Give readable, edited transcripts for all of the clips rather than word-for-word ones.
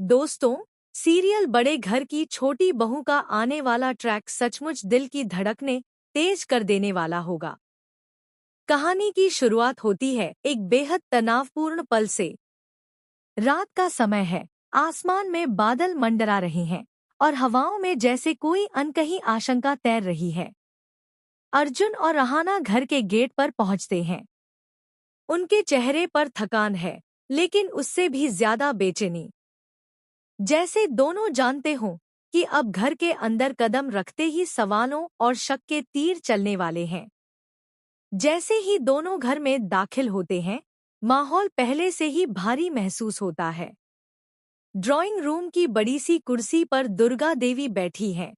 दोस्तों, सीरियल बड़े घर की छोटी बहू का आने वाला ट्रैक सचमुच दिल की धड़कनें तेज कर देने वाला होगा। कहानी की शुरुआत होती है एक बेहद तनावपूर्ण पल से। रात का समय है, आसमान में बादल मंडरा रहे हैं और हवाओं में जैसे कोई अनकही आशंका तैर रही है। अर्जुन और रहाना घर के गेट पर पहुंचते हैं। उनके चेहरे पर थकान है, लेकिन उससे भी ज्यादा बेचैनी। जैसे दोनों जानते हों कि अब घर के अंदर कदम रखते ही सवालों और शक के तीर चलने वाले हैं। जैसे ही दोनों घर में दाखिल होते हैं, माहौल पहले से ही भारी महसूस होता है। ड्राइंग रूम की बड़ी सी कुर्सी पर दुर्गा देवी बैठी हैं।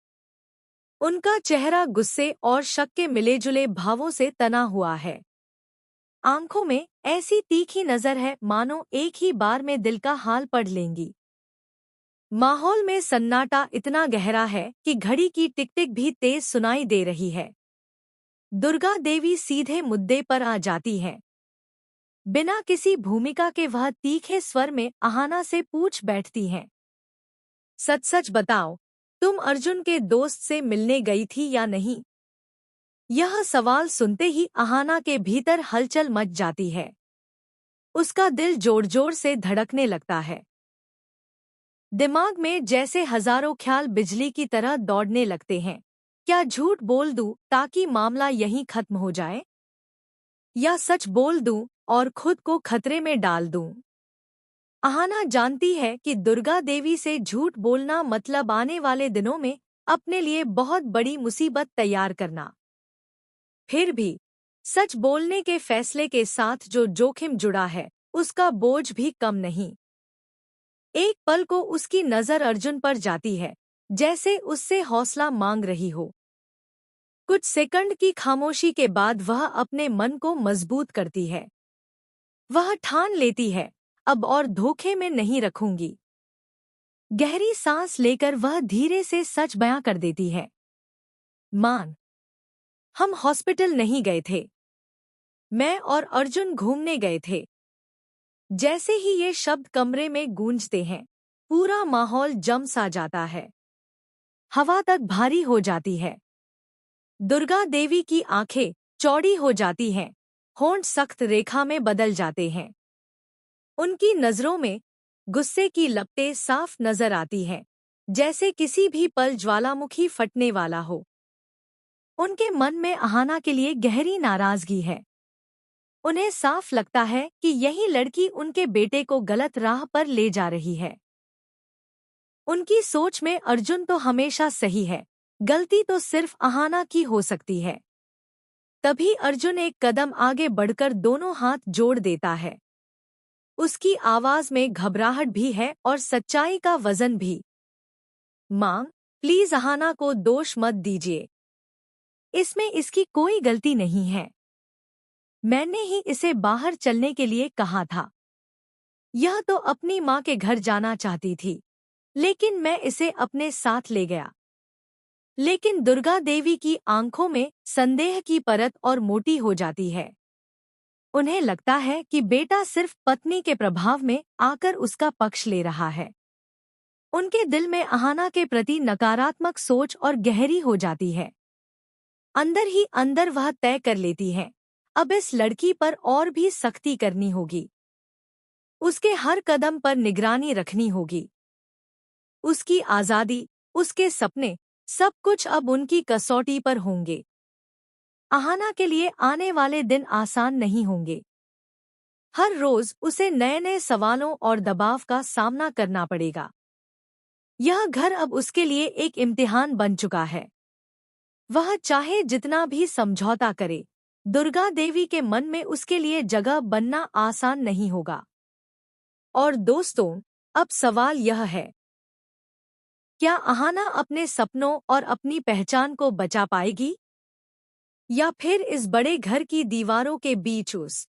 उनका चेहरा गुस्से और शक के मिले-जुले भावों से तना हुआ है। आंखों में ऐसी तीखी नजर है मानो एक ही बार में दिल का हाल पढ़ लेंगी। माहौल में सन्नाटा इतना गहरा है कि घड़ी की टिक-टिक भी तेज सुनाई दे रही है। दुर्गा देवी सीधे मुद्दे पर आ जाती हैं। बिना किसी भूमिका के वह तीखे स्वर में अहाना से पूछ बैठती हैं। सच सच बताओ, तुम अर्जुन के दोस्त से मिलने गई थी या नहीं? यह सवाल सुनते ही अहाना के भीतर हलचल मच जाती है। उसका दिल जोर-जोर से धड़कने लगता है। दिमाग में जैसे हजारों ख्याल बिजली की तरह दौड़ने लगते हैं। क्या झूठ बोल दूं ताकि मामला यहीं खत्म हो जाए? या सच बोल दूं और खुद को खतरे में डाल दूं? अहाना जानती है कि दुर्गा देवी से झूठ बोलना मतलब आने वाले दिनों में अपने लिए बहुत बड़ी मुसीबत तैयार करना। फिर भी सच बोलने के फैसले के साथ जो जोखिम जुड़ा है, उसका बोझ भी कम नहीं। एक पल को उसकी नजर अर्जुन पर जाती है, जैसे उससे हौसला मांग रही हो। कुछ सेकंड की खामोशी के बाद वह अपने मन को मजबूत करती है। वह ठान लेती है, अब और धोखे में नहीं रखूंगी। गहरी सांस लेकर वह धीरे से सच बयां कर देती है। मान, हम हॉस्पिटल नहीं गए थे। मैं और अर्जुन घूमने गए थे। जैसे ही ये शब्द कमरे में गूंजते हैं, पूरा माहौल जम सा जाता है। हवा तक भारी हो जाती है। दुर्गा देवी की आंखें चौड़ी हो जाती हैं, होंठ सख्त रेखा में बदल जाते हैं। उनकी नजरों में गुस्से की लपटें साफ नजर आती हैं, जैसे किसी भी पल ज्वालामुखी फटने वाला हो। उनके मन में अहाना के लिए गहरी नाराजगी है। उन्हें साफ लगता है कि यही लड़की उनके बेटे को गलत राह पर ले जा रही है। उनकी सोच में अर्जुन तो हमेशा सही है, गलती तो सिर्फ अहाना की हो सकती है। तभी अर्जुन एक कदम आगे बढ़कर दोनों हाथ जोड़ देता है। उसकी आवाज में घबराहट भी है और सच्चाई का वजन भी। मां, प्लीज अहाना को दोष मत दीजिए। इसमें इसकी कोई गलती नहीं है। मैंने ही इसे बाहर चलने के लिए कहा था। यह तो अपनी मां के घर जाना चाहती थी, लेकिन मैं इसे अपने साथ ले गया। लेकिन दुर्गा देवी की आंखों में संदेह की परत और मोटी हो जाती है। उन्हें लगता है कि बेटा सिर्फ पत्नी के प्रभाव में आकर उसका पक्ष ले रहा है। उनके दिल में अहाना के प्रति नकारात्मक सोच और गहरी हो जाती है। अंदर ही अंदर वह तय कर लेती है, अब इस लड़की पर और भी सख्ती करनी होगी। उसके हर कदम पर निगरानी रखनी होगी। उसकी आजादी, उसके सपने, सब कुछ अब उनकी कसौटी पर होंगे। अहाना के लिए आने वाले दिन आसान नहीं होंगे। हर रोज उसे नए-नए सवालों और दबाव का सामना करना पड़ेगा। यह घर अब उसके लिए एक इम्तिहान बन चुका है। वह चाहे जितना भी समझौता करे, दुर्गा देवी के मन में उसके लिए जगह बनना आसान नहीं होगा। और दोस्तों, अब सवाल यह है, क्या अहाना अपने सपनों और अपनी पहचान को बचा पाएगी? या फिर इस बड़े घर की दीवारों के बीच उस